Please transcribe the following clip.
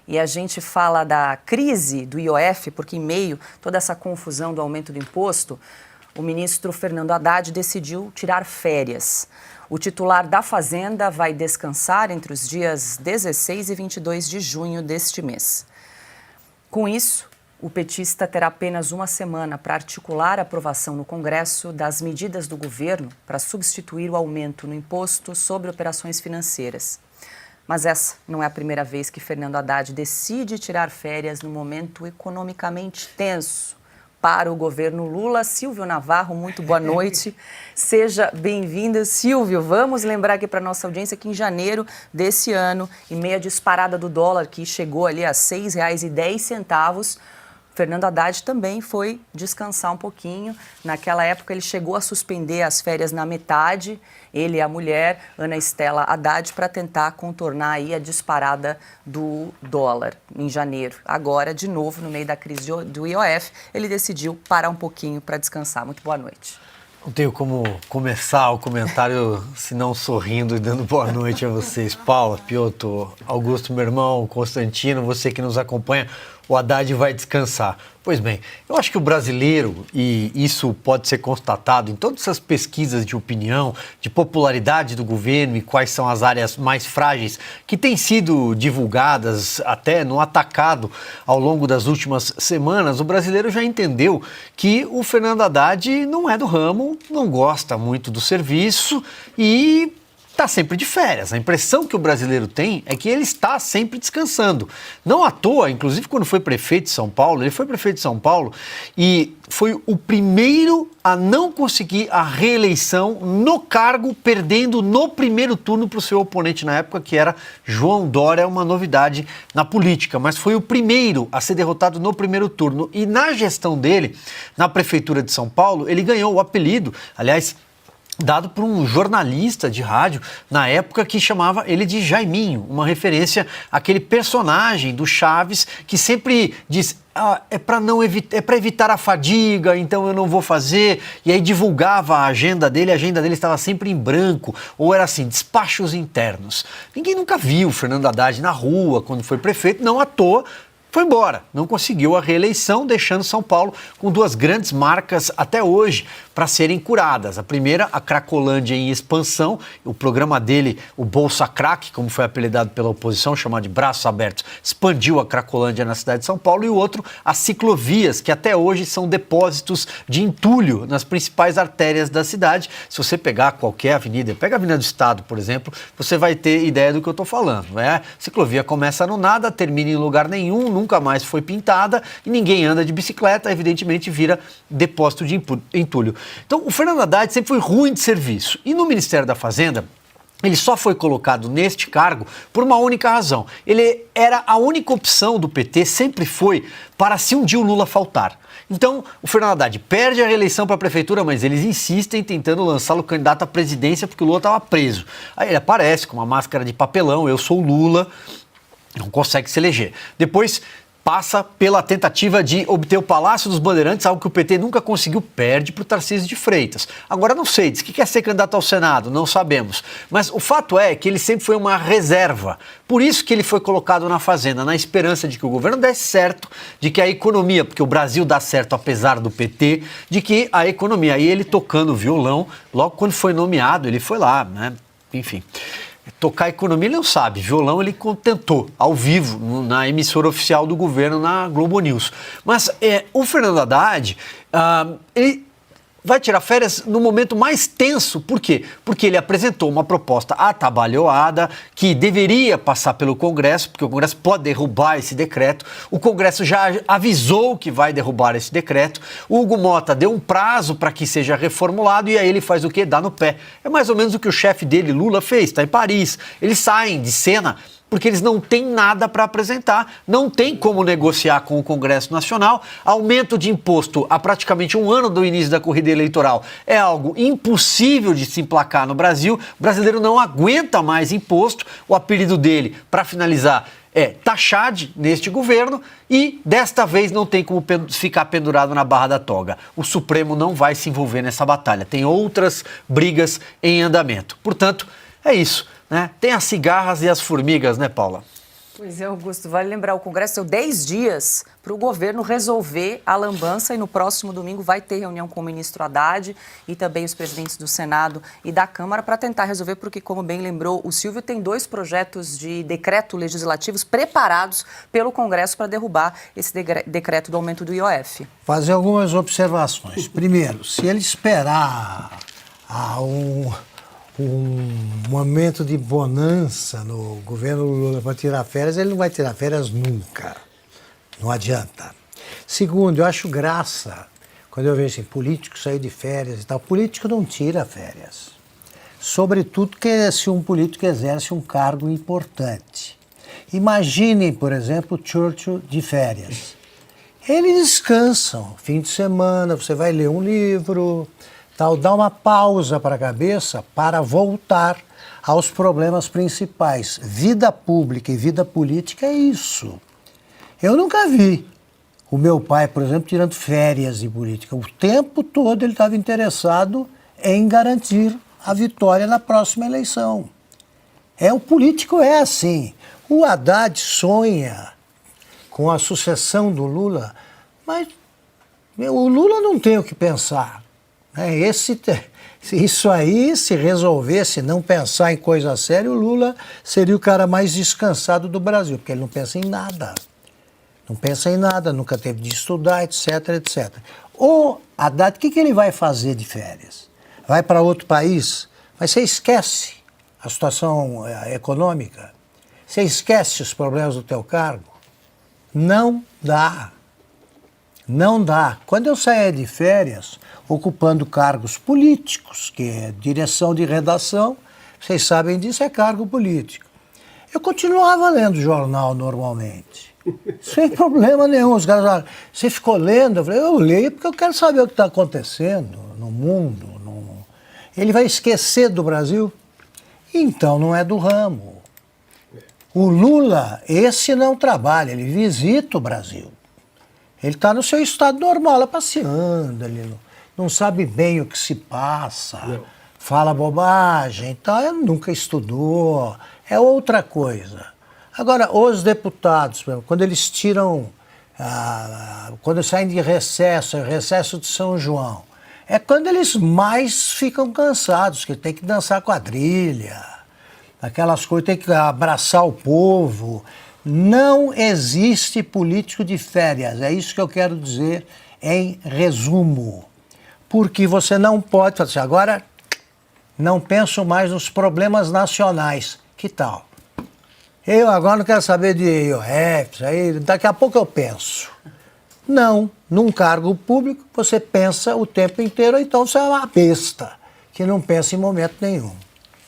E a gente fala da crise do IOF, porque em meio a toda essa confusão do aumento do imposto, o ministro Fernando Haddad decidiu tirar férias. O titular da Fazenda vai descansar entre os dias 16 e 22 de junho deste mês. Com isso, o petista terá apenas uma semana para articular a aprovação no Congresso das medidas do governo para substituir o aumento no imposto sobre operações financeiras. Mas essa não é a primeira vez que Fernando Haddad decide tirar férias no momento economicamente tenso para o governo Lula. Silvio Navarro, muito boa noite. Seja bem-vindo, Silvio. Vamos lembrar aqui para a nossa audiência que em janeiro desse ano, em meio à disparada do dólar, que chegou ali a R$ 6,10, Fernando Haddad também foi descansar um pouquinho. Naquela época ele chegou a suspender as férias na metade, ele e a mulher, Ana Estela Haddad, para tentar contornar aí a disparada do dólar em janeiro. Agora, de novo, no meio da crise do IOF, ele decidiu parar um pouquinho para descansar. Muito boa noite. Não tenho como começar o comentário se não sorrindo e dando boa noite a vocês. Paula, Piotr, Augusto, meu irmão, Constantino, você que nos acompanha. O Haddad vai descansar. Pois bem, eu acho que o brasileiro, e isso pode ser constatado em todas essas pesquisas de opinião, de popularidade do governo e quais são as áreas mais frágeis que têm sido divulgadas até no atacado ao longo das últimas semanas, o brasileiro já entendeu que o Fernando Haddad não é do ramo, não gosta muito do serviço e está sempre de férias. A impressão que o brasileiro tem é que ele está sempre descansando. Não à toa, inclusive quando foi prefeito de São Paulo, ele foi prefeito de São Paulo e foi o primeiro a não conseguir a reeleição no cargo, perdendo no primeiro turno para o seu oponente na época, que era João Dória, uma novidade na política, mas foi o primeiro a ser derrotado no primeiro turno. E na gestão dele, na prefeitura de São Paulo, ele ganhou o apelido, aliás, dado por um jornalista de rádio, na época, que chamava ele de Jaiminho, uma referência àquele personagem do Chaves que sempre diz: é para evitar a fadiga, então eu não vou fazer, e aí divulgava a agenda dele estava sempre em branco, ou era assim, despachos internos. Ninguém nunca viu o Fernando Haddad na rua quando foi prefeito, não à toa. Foi embora, não conseguiu a reeleição, deixando São Paulo com duas grandes marcas até hoje para serem curadas. A primeira, a Cracolândia em expansão, o programa dele, o Bolsa Crack, como foi apelidado pela oposição, chamado de Braços Abertos, expandiu a Cracolândia na cidade de São Paulo, e o outro, as ciclovias, que até hoje são depósitos de entulho nas principais artérias da cidade. Se você pegar qualquer avenida, pega a Avenida do Estado, por exemplo, você vai ter ideia do que eu estou falando, né? Ciclovia começa no nada, termina em lugar nenhum, nunca mais foi pintada e ninguém anda de bicicleta, evidentemente vira depósito de entulho. Então, o Fernando Haddad sempre foi ruim de serviço. E no Ministério da Fazenda, ele só foi colocado neste cargo por uma única razão. Ele era a única opção do PT, sempre foi, para se um dia o Lula faltar. Então, o Fernando Haddad perde a reeleição para a prefeitura, mas eles insistem tentando lançá-lo candidato à presidência porque o Lula estava preso. Aí ele aparece com uma máscara de papelão: eu sou o Lula. Não consegue se eleger. Depois passa pela tentativa de obter o Palácio dos Bandeirantes, algo que o PT nunca conseguiu, perde para o Tarcísio de Freitas. Agora não sei, diz que quer ser candidato ao Senado, não sabemos. Mas o fato é que ele sempre foi uma reserva. Por isso que ele foi colocado na Fazenda, na esperança de que o governo desse certo, de que a economia, porque o Brasil dá certo apesar do PT, de que a economia, aí ele tocando violão, logo quando foi nomeado, ele foi lá, né? Enfim. Tocar economia ele não sabe, violão ele tentou, ao vivo, na emissora oficial do governo, na Globo News. Mas o Fernando Haddad, ele vai tirar férias no momento mais tenso. Por quê? Porque ele apresentou uma proposta atabalhoada que deveria passar pelo Congresso, porque o Congresso pode derrubar esse decreto. O Congresso já avisou que vai derrubar esse decreto. O Hugo Mota deu um prazo para que seja reformulado e aí ele faz o quê? Dá no pé. É mais ou menos o que o chefe dele, Lula, fez, está em Paris. Eles saem de cena porque eles não têm nada para apresentar, não tem como negociar com o Congresso Nacional. Aumento de imposto há praticamente um ano do início da corrida eleitoral é algo impossível de se emplacar no Brasil. O brasileiro não aguenta mais imposto. O apelido dele, para finalizar, é Taxade neste governo, e desta vez não tem como ficar pendurado na barra da toga. O Supremo não vai se envolver nessa batalha. Tem outras brigas em andamento. Portanto, é isso, né? Tem as cigarras e as formigas, né, Paula? Pois é, Augusto, vale lembrar, o Congresso deu 10 dias para o governo resolver a lambança e no próximo domingo vai ter reunião com o ministro Haddad e também os presidentes do Senado e da Câmara para tentar resolver, porque, como bem lembrou o Silvio, tem 2 projetos de decreto legislativos preparados pelo Congresso para derrubar esse decreto do aumento do IOF. Fazer algumas observações. Primeiro, se ele esperar um momento de bonança no governo Lula para tirar férias, ele não vai tirar férias nunca. Não adianta. Segundo, eu acho graça quando eu vejo assim, político sair de férias e tal. Político não tira férias. Sobretudo que se um político exerce um cargo importante. Imaginem, por exemplo, Churchill de férias. Eles descansam. Fim de semana, você vai ler um livro, tal, dá uma pausa para a cabeça para voltar aos problemas principais. Vida pública e vida política é isso. Eu nunca vi o meu pai, por exemplo, tirando férias de política. O tempo todo ele estava interessado em garantir a vitória na próxima eleição. O político é assim. O Haddad sonha com a sucessão do Lula, mas o Lula não tem o que pensar. Isso aí, se resolvesse não pensar em coisa séria, o Lula seria o cara mais descansado do Brasil, porque ele não pensa em nada. Não pensa em nada, nunca teve de estudar, etc, etc. O Haddad, o que ele vai fazer de férias? Vai para outro país? Mas você esquece a situação econômica? Você esquece os problemas do teu cargo? Não dá. Não dá. Quando eu saía de férias, ocupando cargos políticos, que é direção de redação, vocês sabem disso, é cargo político. Eu continuava lendo jornal normalmente, sem problema nenhum. Os caras falaram, você ficou lendo? Eu falei, eu leio porque eu quero saber o que está acontecendo no mundo. Ele vai esquecer do Brasil? Então não é do ramo. O Lula, esse não trabalha, ele visita o Brasil. Ele está no seu estado normal, lá passeando, ele não sabe bem o que se passa, fala bobagem, então ele nunca estudou, é outra coisa. Agora, os deputados, quando eles tiram, quando saem de recesso de São João, é quando eles mais ficam cansados, que tem que dançar quadrilha, aquelas coisas, tem que abraçar o povo. Não existe político de férias, é isso que eu quero dizer em resumo. Porque você não pode falar assim, agora não penso mais nos problemas nacionais. Que tal? Eu agora não quero saber de IOF, aí daqui a pouco eu penso. Não, num cargo público você pensa o tempo inteiro, então você é uma besta que não pensa em momento nenhum.